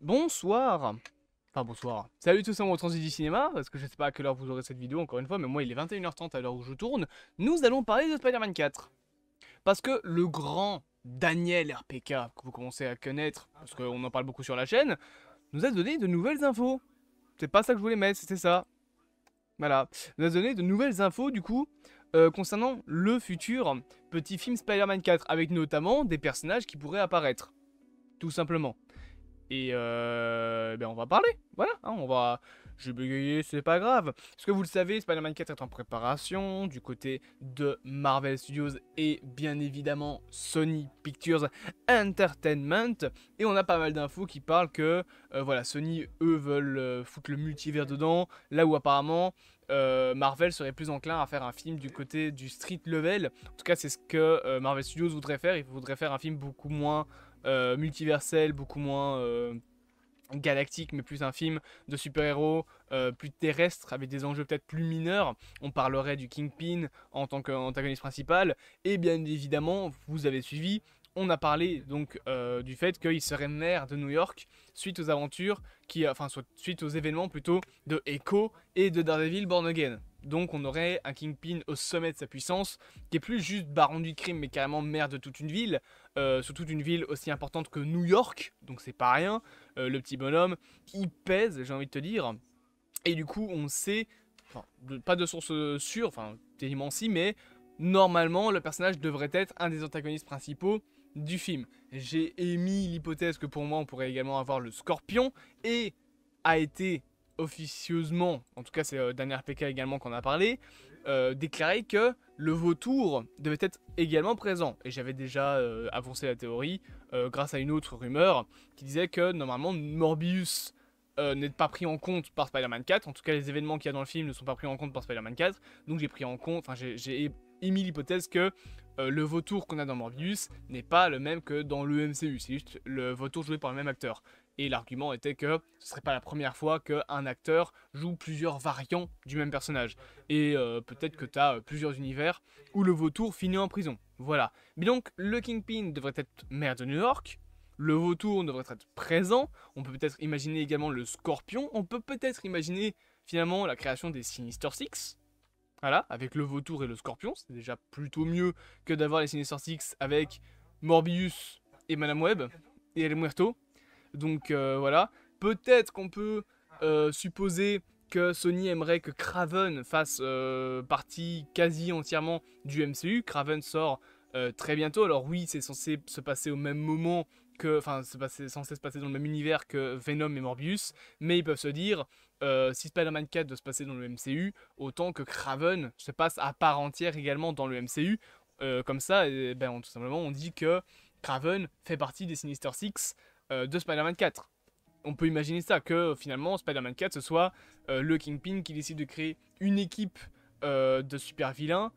Bonsoir. Enfin bonsoir. Salut tous, on Transit du cinéma, parce que je sais pas à quelle heure vous aurez cette vidéo encore une fois, mais moi il est 21h30 à l'heure où je tourne. Nous allons parler de Spider-Man 4. Parce que le grand Daniel RPK, que vous commencez à connaître, parce qu'on en parle beaucoup sur la chaîne, nous a donné de nouvelles infos. C'est pas ça que je voulais mettre, c'était ça. Voilà. Nous a donné de nouvelles infos du coup, concernant le futur petit film Spider-Man 4, avec notamment des personnages qui pourraient apparaître. Tout simplement. Et ben on va parler, voilà, hein, on va... J'ai bégayé, c'est pas grave. Parce que vous le savez, Spider-Man 4 est en préparation du côté de Marvel Studios et bien évidemment Sony Pictures Entertainment. Et on a pas mal d'infos qui parlent que voilà, Sony, eux, veulent foutre le multivers dedans, là où apparemment Marvel serait plus enclin à faire un film du côté du street level. En tout cas, c'est ce que Marvel Studios voudrait faire. Ils voudraient faire un film beaucoup moins multiversel, beaucoup moins galactique, mais plus un film de super-héros plus terrestre, avec des enjeux peut-être plus mineurs. On parlerait du Kingpin en tant qu'antagoniste principal, et bien évidemment, vous avez suivi, on a parlé donc du fait qu'il serait maire de New York suite aux aventures, suite aux événements plutôt de Echo et de Daredevil Born Again. Donc on aurait un Kingpin au sommet de sa puissance, qui est plus juste baron du crime, mais carrément maire de toute une ville, surtout une ville aussi importante que New York, donc c'est pas rien. Le petit bonhomme, il pèse, j'ai envie de te dire. Et du coup, on sait, enfin, pas de source sûre, enfin, tellement si, mais normalement, le personnage devrait être un des antagonistes principaux du film. J'ai émis l'hypothèse que pour moi, on pourrait également avoir le Scorpion, et a été officieusement, en tout cas c'est Daniel PK également qu'on a parlé, déclaré que le vautour devait être également présent. Et j'avais déjà avancé la théorie grâce à une autre rumeur qui disait que normalement Morbius n'est pas pris en compte par Spider-Man 4. En tout cas, les événements qu'il y a dans le film ne sont pas pris en compte par Spider-Man 4. Donc j'ai pris en compte, enfin j'ai émis l'hypothèse que le vautour qu'on a dans Morbius n'est pas le même que dans le MCU. C'est juste le vautour joué par le même acteur. Et l'argument était que ce serait pas la première fois qu'un acteur joue plusieurs variants du même personnage. Et peut-être que tu as plusieurs univers où le vautour finit en prison. Voilà. Mais donc, le Kingpin devrait être maire de New York. Le vautour devrait être présent. On peut peut-être imaginer également le scorpion. On peut peut-être imaginer finalement la création des Sinister Six. Voilà, avec le vautour et le scorpion. C'est déjà plutôt mieux que d'avoir les Sinister Six avec Morbius et Madame Web et El Muerto. Donc voilà, peut-être qu'on peut supposer que Sony aimerait que Kraven fasse partie quasi entièrement du MCU. Kraven sort très bientôt, alors oui, c'est censé se passer au même moment que, enfin, c'est censé se passer dans le même univers que Venom et Morbius, mais ils peuvent se dire, si Spider-Man 4 doit se passer dans le MCU, autant que Kraven se passe à part entière également dans le MCU. Comme ça, ben, tout simplement, on dit que Kraven fait partie des Sinister Six de Spider-Man 4. On peut imaginer ça, que finalement Spider-Man 4 ce soit le Kingpin qui décide de créer une équipe de super vilains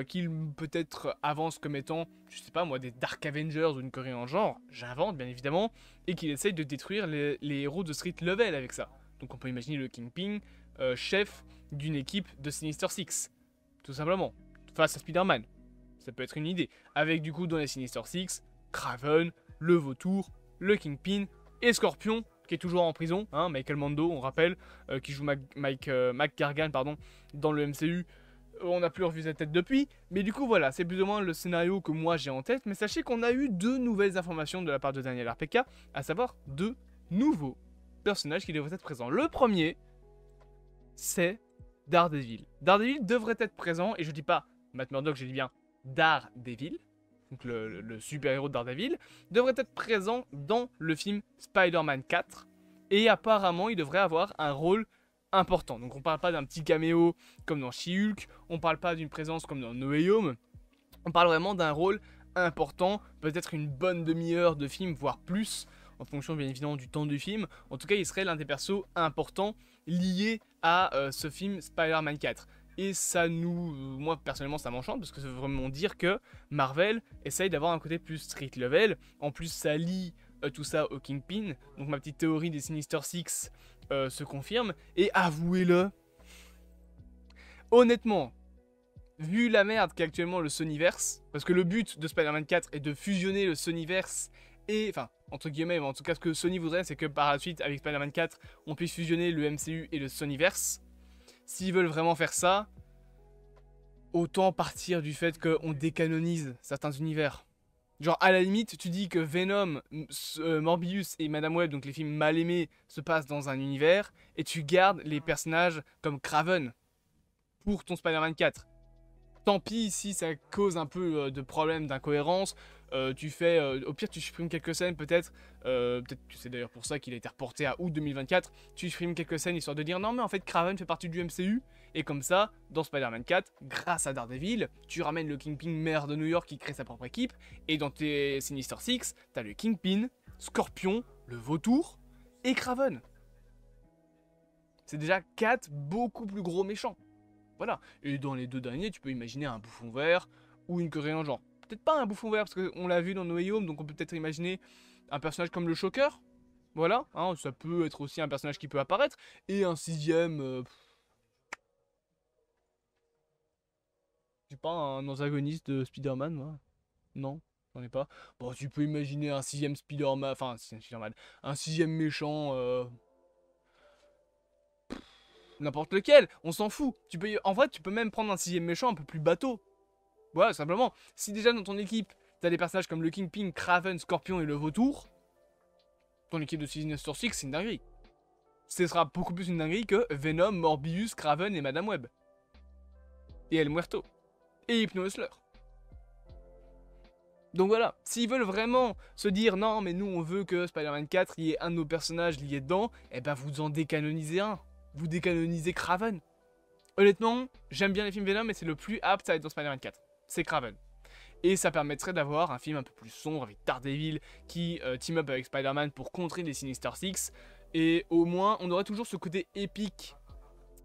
qu'il peut-être avance comme étant, je sais pas moi, des Dark Avengers ou une connerie en genre, j'invente bien évidemment, et qu'il essaye de détruire les héros de Street Level avec ça. Donc on peut imaginer le Kingpin chef d'une équipe de Sinister Six, tout simplement, face à Spider-Man. Ça peut être une idée. Avec du coup dans les Sinister Six, Kraven, le Vautour, le Kingpin et Scorpion, qui est toujours en prison, hein, Michael Mando, on rappelle, qui joue Mac Gargan pardon, dans le MCU. On n'a plus revu sa tête depuis, mais du coup voilà, c'est plus ou moins le scénario que moi j'ai en tête, mais sachez qu'on a eu deux nouvelles informations de la part de Daniel RPK, à savoir deux nouveaux personnages qui devraient être présents. Le premier, c'est Daredevil. Daredevil devrait être présent, et je dis pas Matt Murdock, je dis bien Daredevil, donc le super-héros de Daredevil, devrait être présent dans le film Spider-Man 4. Et apparemment, il devrait avoir un rôle important. Donc on parle pas d'un petit caméo comme dans She-Hulk, on parle pas d'une présence comme dans No Way Home, on parle vraiment d'un rôle important, peut-être une bonne demi-heure de film, voire plus, en fonction bien évidemment du temps du film. En tout cas, il serait l'un des persos importants liés à ce film Spider-Man 4. Et ça nous... moi personnellement ça m'enchante parce que ça veut vraiment dire que Marvel essaye d'avoir un côté plus street level. En plus ça lie tout ça au Kingpin. Donc ma petite théorie des Sinister Six se confirme. Et avouez-le, honnêtement, vu la merde qu'est actuellement le Sonyverse, parce que le but de Spider-Man 4 est de fusionner le Sonyverse et, enfin, entre guillemets, mais en tout cas, ce que Sony voudrait, c'est que par la suite, avec Spider-Man 4, on puisse fusionner le MCU et le Sonyverse. S'ils veulent vraiment faire ça, autant partir du fait qu'on décanonise certains univers. Genre, à la limite, tu dis que Venom, Morbius et Madame Web, donc les films mal aimés, se passent dans un univers, et tu gardes les personnages comme Kraven pour ton Spider-Man 4. Tant pis si ça cause un peu de problèmes d'incohérence. Tu fais, au pire, tu supprimes quelques scènes, peut-être. Peut-être que c'est d'ailleurs pour ça qu'il a été reporté à août 2024. Tu supprimes quelques scènes histoire de dire non, mais en fait, Kraven fait partie du MCU. Et comme ça, dans Spider-Man 4, grâce à Daredevil, tu ramènes le Kingpin, maire de New York, qui crée sa propre équipe. Et dans tes Sinister Six, t'as le Kingpin, Scorpion, le Vautour et Kraven. C'est déjà 4 beaucoup plus gros méchants. Voilà. Et dans les 2 derniers, tu peux imaginer un bouffon vert ou une coréenne genre. Peut-être pas un bouffon vert parce qu'on l'a vu dans No Way Home, donc on peut peut-être imaginer un personnage comme le Shocker. Voilà, hein, ça peut être aussi un personnage qui peut apparaître. Et un 6ème... J'ai pas un antagoniste de Spider-Man, moi. Non, j'en ai pas. Bon, tu peux imaginer un 6ème Spider-Man, enfin, Spider-Man, un 6ème méchant... N'importe lequel, on s'en fout. En vrai, tu peux même prendre un 6ème méchant un peu plus bateau. Voilà, simplement. Si déjà dans ton équipe, t'as des personnages comme le Kingpin, Kraven, Scorpion et le Vautour, ton équipe de Sinister Six, c'est une dinguerie. Ce sera beaucoup plus une dinguerie que Venom, Morbius, Kraven et Madame Web. Et El Muerto. Et Hypno Hustler. Donc voilà, s'ils veulent vraiment se dire non mais nous on veut que Spider-Man 4 il y ait un de nos personnages lié dedans, eh ben vous en décanonisez un. Vous décanonisez Kraven. Honnêtement, j'aime bien les films Venom mais c'est le plus apte à être dans Spider-Man 4. C'est Kraven. Et ça permettrait d'avoir un film un peu plus sombre avec Daredevil qui team up avec Spider-Man pour contrer les Sinister Six. Et au moins, on aurait toujours ce côté épique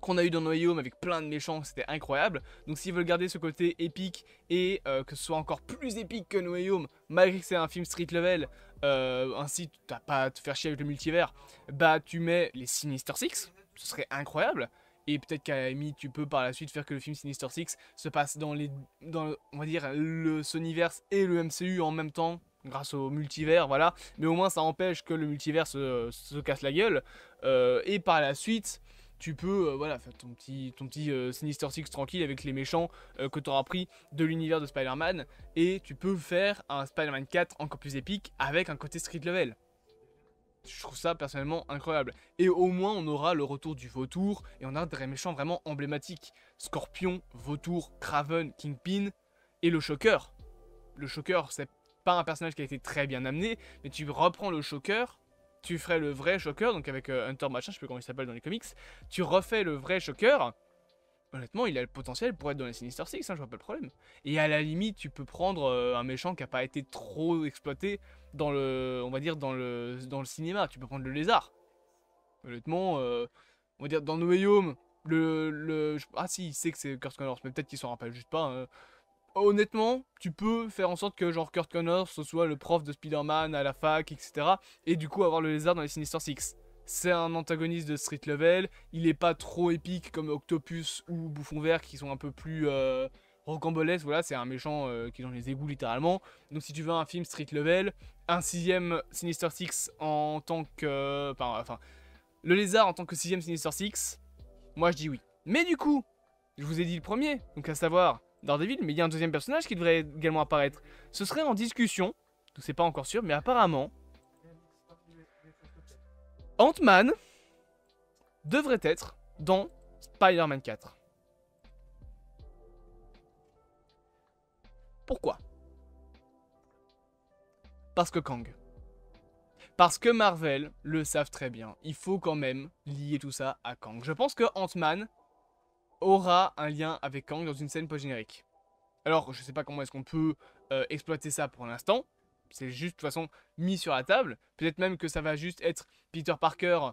qu'on a eu dans No Way Home avec plein de méchants, c'était incroyable. Donc s'ils veulent garder ce côté épique et que ce soit encore plus épique que No Way Home, malgré que c'est un film street level, ainsi t'as pas à te faire chier avec le multivers, bah tu mets les Sinister Six, ce serait incroyable. Et peut-être qu'à la limite, tu peux par la suite faire que le film Sinister Six se passe dans on va dire, le Sonyverse et le MCU en même temps, grâce au multivers, voilà. Mais au moins, ça empêche que le multivers se casse la gueule. Et par la suite, tu peux, voilà, faire ton petit Sinister Six tranquille avec les méchants que tu auras pris de l'univers de Spider-Man. Et tu peux faire un Spider-Man 4 encore plus épique avec un côté street level. Je trouve ça personnellement incroyable. Et au moins on aura le retour du Vautour et on a des méchants vraiment emblématiques. Scorpion, Vautour, Kraven, Kingpin et le Shocker. Le Shocker c'est pas un personnage qui a été très bien amené, mais tu reprends le Shocker, tu ferais le vrai Shocker, donc avec Hunter machin, je sais plus comment il s'appelle dans les comics, tu refais le vrai Shocker. Honnêtement, il a le potentiel pour être dans les Sinister Six, hein, je vois pas le problème. Et à la limite, tu peux prendre un méchant qui a pas été trop exploité dans le, on va dire dans le cinéma. Tu peux prendre le lézard. Honnêtement, on va dire dans No Way Home, ah si, il sait que c'est Kurt Connors, mais peut-être qu'il s'en rappelle juste pas. Honnêtement, tu peux faire en sorte que genre Kurt Connors ce soit le prof de Spider-Man à la fac, etc. Et du coup avoir le lézard dans les Sinister Six. C'est un antagoniste de street level, il est pas trop épique comme Octopus ou Bouffon Vert qui sont un peu plus rocambolesques, voilà, c'est un méchant qui est dans les égouts littéralement. Donc si tu veux un film street level, un 6ème Sinister Six en tant que... Enfin, le lézard en tant que 6ème Sinister Six, moi je dis oui. Mais du coup, je vous ai dit le premier, donc à savoir Daredevil, mais il y a un deuxième personnage qui devrait également apparaître. Ce serait en discussion, donc c'est pas encore sûr, mais apparemment... Ant-Man devrait être dans Spider-Man 4. Pourquoi? Parce que Kang. Parce que Marvel le savent très bien. Il faut quand même lier tout ça à Kang. Je pense que Ant-Man aura un lien avec Kang dans une scène post-générique. Alors, je sais pas comment est-ce qu'on peut exploiter ça pour l'instant. C'est juste de toute façon mis sur la table. Peut-être même que ça va juste être Peter Parker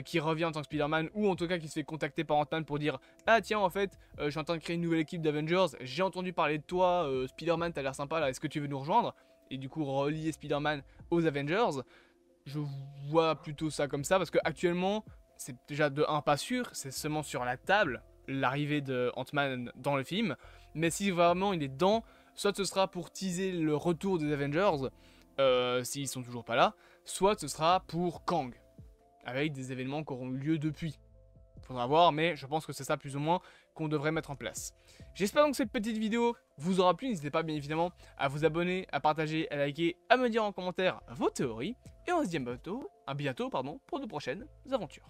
qui revient en tant que Spider-Man, ou en tout cas qui se fait contacter par Ant-Man pour dire ah tiens en fait je suis en train de créer une nouvelle équipe d'Avengers, j'ai entendu parler de toi, Spider-Man t'as l'air sympa là, est-ce que tu veux nous rejoindre? Et du coup relier Spider-Man aux Avengers. Je vois plutôt ça comme ça parce que actuellement c'est déjà de 1 pas sûr, c'est seulement sur la table l'arrivée de Ant-Man dans le film, mais si vraiment il est dedans, soit ce sera pour teaser le retour des Avengers, s'ils sont toujours pas là, soit ce sera pour Kang, avec des événements qui auront eu lieu depuis. Faudra voir, mais je pense que c'est ça plus ou moins qu'on devrait mettre en place. J'espère donc que cette petite vidéo vous aura plu. N'hésitez pas bien évidemment à vous abonner, à partager, à liker, à me dire en commentaire vos théories. Et on se dit à bientôt, pour de prochaines aventures.